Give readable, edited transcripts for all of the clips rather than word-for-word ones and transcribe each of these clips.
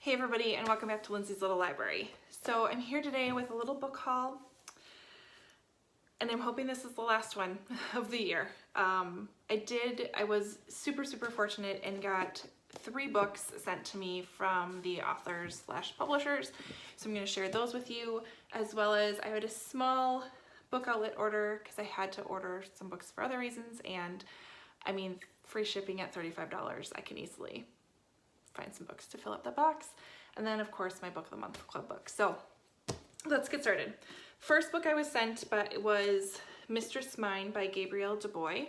Hey everybody, and welcome back to Lindsay's Little Library. So I'm here today with a little book haul, and I'm hoping this is the last one of the year. I was super fortunate and got 3 books sent to me from the authors / publishers. So I'm going to share those with you, as well as I had a small book outlet order because I had to order some books for other reasons, and I mean, free shipping at $35, I can easily find some books to fill up the box. And then of course my book of the month club book. So let's get started. First book I was sent was Mistress Mine by Gabrielle Du Bois.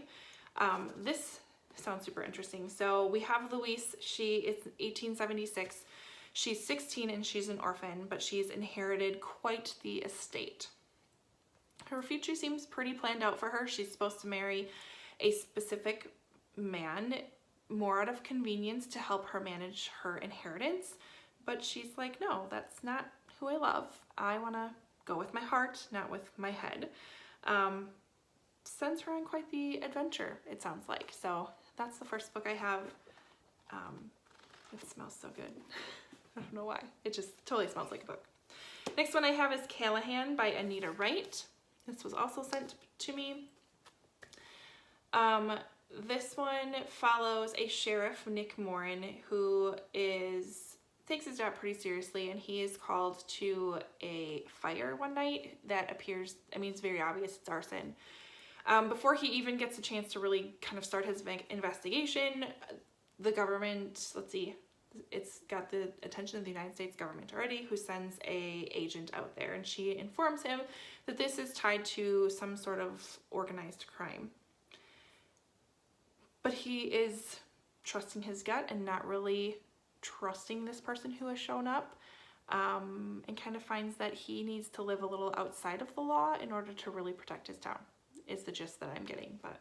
This sounds super interesting. So we have Louise. She is 1876. She's 16 and she's an orphan, but she's inherited quite the estate. Her future seems pretty planned out for her. She's supposed to marry a specific man more out of convenience to help her manage her inheritance, but she's like, no, that's not who I love. I want to go with my heart, not with my head. Sends her on quite the adventure, it sounds like. So that's the first book I have. It smells so good. I don't know why. It just totally smells like a book. Next one I have is Callahan by Anita Wright. This was also sent to me. This one follows a sheriff, Nick Morin, who takes his job pretty seriously, and he is called to a fire one night that appears, I mean, it's very obvious it's arson. Before he even gets a chance to really kind of start his investigation, the government, let's see, it's got the attention of the United States government already, who sends a agent out there, and she informs him that this is tied to some sort of organized crime. But he is trusting his gut and not really trusting this person who has shown up, and kind of finds that he needs to live a little outside of the law in order to really protect his town, is the gist that I'm getting, but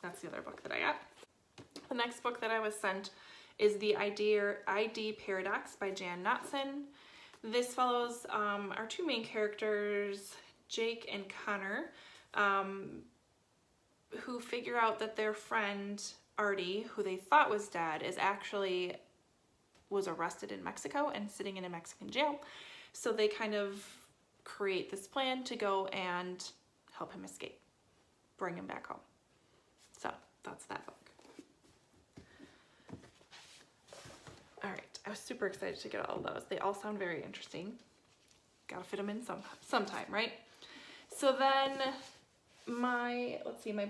that's the other book that I got. The next book that I was sent is The ID Paradox by Jan Knotson. This follows our 2 main characters, Jake and Connor, who figure out that their friend Artie, who they thought was dead, was arrested in Mexico and sitting in a Mexican jail. So they kind of create this plan to go and help him escape, bring him back home. So that's that book. All right, I was super excited to get all of those. They all sound very interesting. Gotta fit them in sometime, right? So then my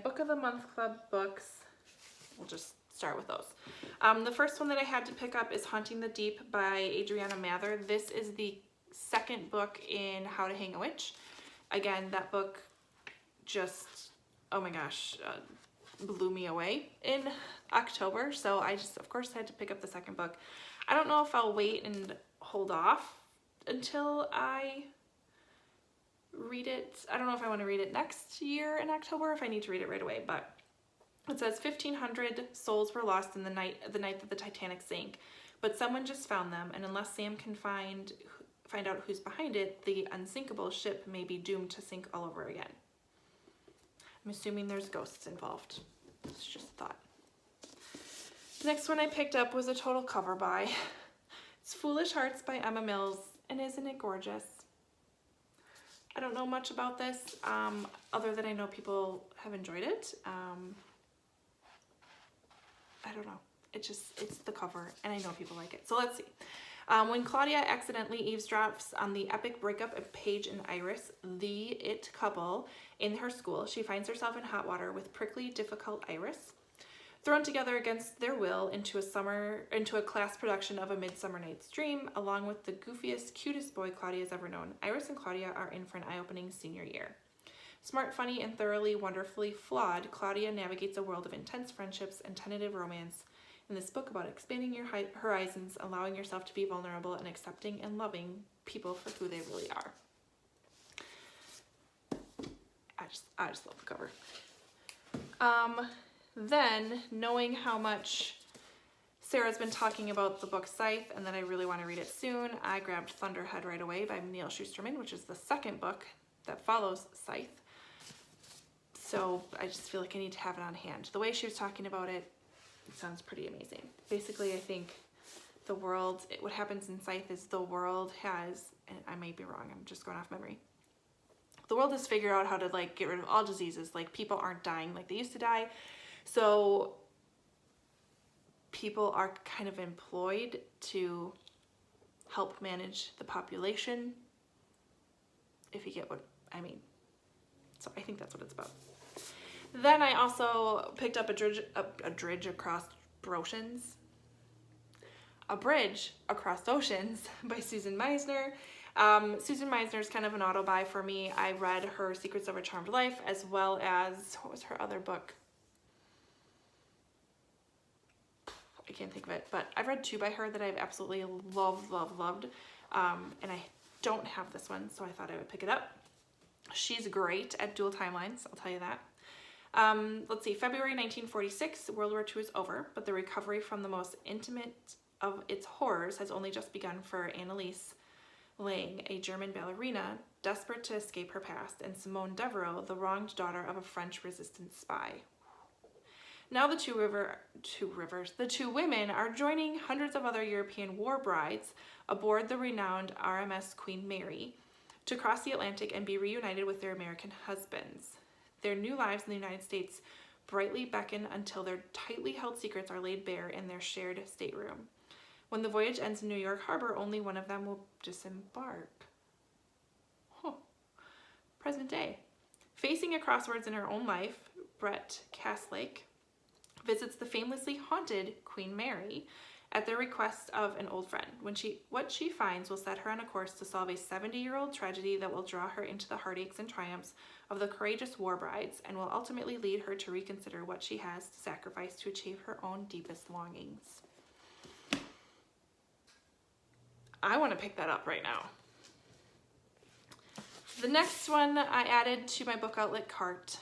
book of the month club books, we'll just start with those. The first one that I had to pick up is Haunting the Deep by Adriana Mather. This is the second book in How to Hang a Witch. Again, that book just, oh my gosh, blew me away in October. So I just, of course, had to pick up the second book. I don't know if I'll wait and hold off until I read it. I don't know if I want to read it next year in October, if I need to read it right away, but it says 1,500 souls were lost in the night that the Titanic sank, but someone just found them, and unless Sam can find out who's behind it, the unsinkable ship may be doomed to sink all over again. I'm assuming there's ghosts involved. It's just a thought. The next one I picked up was a total cover buy. It's Foolish Hearts by Emma Mills, and isn't it gorgeous? I don't know much about this, other than I know people have enjoyed it. I don't know. It's the cover, and I know people like it. So let's see. When Claudia accidentally eavesdrops on the epic breakup of Paige and Iris, the it couple, in her school, she finds herself in hot water with prickly, difficult Iris. Thrown together against their will into a class production of A Midsummer Night's Dream, along with the goofiest, cutest boy Claudia's ever known, Iris and Claudia are in for an eye-opening senior year. Smart, funny, and thoroughly, wonderfully flawed, Claudia navigates a world of intense friendships and tentative romance in this book about expanding your horizons, allowing yourself to be vulnerable, and accepting and loving people for who they really are. I just love the cover. Then, knowing how much Sarah's been talking about the book Scythe and that I really want to read it soon, I grabbed Thunderhead right away by Neil Shusterman, which is the second book that follows Scythe. So I just feel like I need to have it on hand. The way she was talking about it, it sounds pretty amazing. Basically, I think the world, what happens in Scythe is the world has, and I may be wrong, I'm just going off memory. The world has figured out how to like get rid of all diseases. Like people aren't dying like they used to die. So people are kind of employed to help manage the population, if you get what I mean. So I think that's what it's about. Then I also picked up a bridge across oceans. A Bridge Across Oceans by Susan Meisner. Susan Meisner is kind of an auto-buy for me. I read her Secrets of a Charmed Life, as well as, what was her other book? I can't think of it, but I've read 2 by her that I've absolutely loved. And I don't have this one, so I thought I would pick it up. She's great at dual timelines, I'll tell you that. Let's see, February 1946, World War II is over, but the recovery from the most intimate of its horrors has only just begun for Anneliese Lang, a German ballerina, desperate to escape her past, and Simone Devereaux, the wronged daughter of a French resistance spy. Now the two women are joining hundreds of other European war brides aboard the renowned RMS Queen Mary to cross the Atlantic and be reunited with their American husbands. Their new lives in the United States brightly beckon until their tightly held secrets are laid bare in their shared stateroom. When the voyage ends in New York Harbor, only one of them will disembark. Present day. Facing a crossroads in her own life, Brett Castlake visits the famously haunted Queen Mary at the request of an old friend. What she finds will set her on a course to solve a 70-year-old tragedy that will draw her into the heartaches and triumphs of the courageous war brides and will ultimately lead her to reconsider what she has to sacrifice to achieve her own deepest longings. I want to pick that up right now. The next one I added to my book outlet cart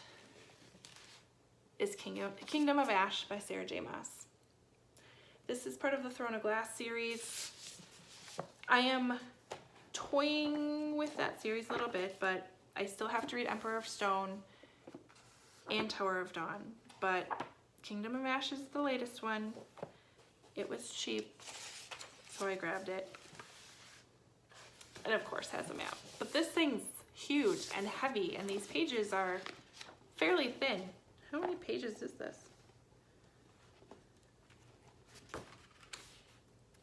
is Kingdom of Ash by Sarah J. Maas. This is part of the Throne of Glass series. I am toying with that series a little bit, but I still have to read Emperor of Stone and Tower of Dawn. But Kingdom of Ash is the latest one. It was cheap, so I grabbed it. And of course has a map. But this thing's huge and heavy, and these pages are fairly thin. How many pages is this?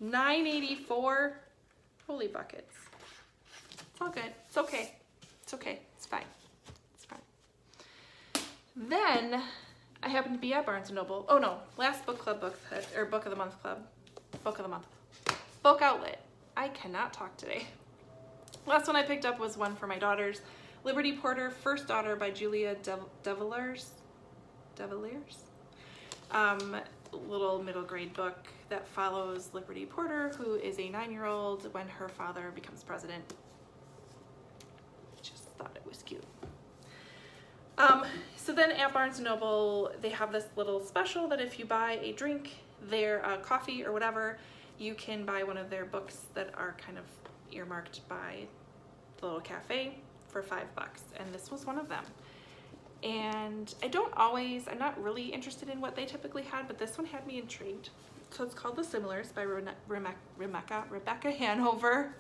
984. Holy buckets. It's all good. It's okay. It's okay. It's fine. It's fine. Then I happened to be at Barnes & Noble. Oh no, last book club book, or book of the month club. Book of the month. Book outlet. I cannot talk today. Last one I picked up was one for my daughters. Liberty Porter, First Daughter by Julia DeVilliers. Little middle grade book that follows Liberty Porter, who is a 9-year-old when her father becomes president. Just thought it was cute. So then at Barnes & Noble, they have this little special that if you buy a drink, their coffee or whatever, you can buy one of their books that are kind of earmarked by the little cafe for $5, and this was one of them. And I'm not really interested in what they typically had, but this one had me intrigued. So it's called The Similars by Rebecca Hanover.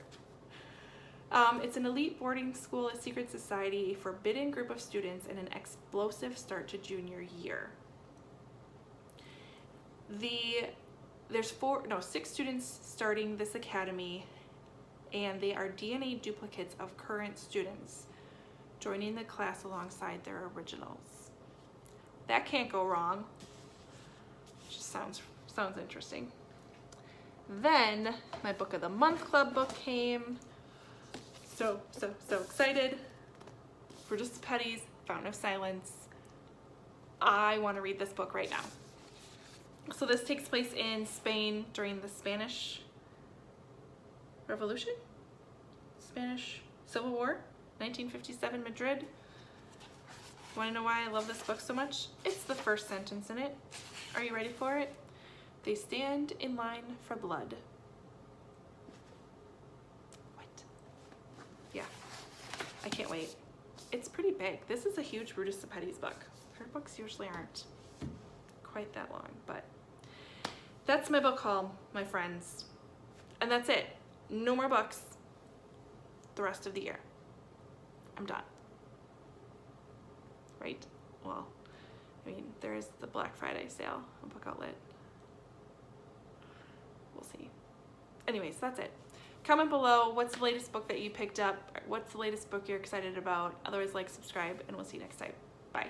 It's an elite boarding school, a secret society, a forbidden group of students, and an explosive start to junior year. There's 6 students starting this academy, and they are DNA duplicates of current students, joining the class alongside their originals. That can't go wrong. Just sounds interesting. Then my book of the month club book came. So excited. For Just Petty's Fountain of Silence. I want to read this book right now. So this takes place in Spain during the Spanish Revolution? Spanish Civil War? 1957 Madrid. Want to know why I love this book so much? It's the first sentence in it. Are you ready for it? They stand in line for blood. What? Yeah, I can't wait. It's pretty big. This is a huge Brutus Petty's book. Her books usually aren't quite that long, but that's my book haul, my friends. And that's it. No more books the rest of the year. I'm done. Right? Well, I mean, there is the Black Friday sale on Book Outlet. We'll see. Anyways, that's it. Comment below what's the latest book that you picked up, what's the latest book you're excited about. Otherwise, like, subscribe, and we'll see you next time. Bye.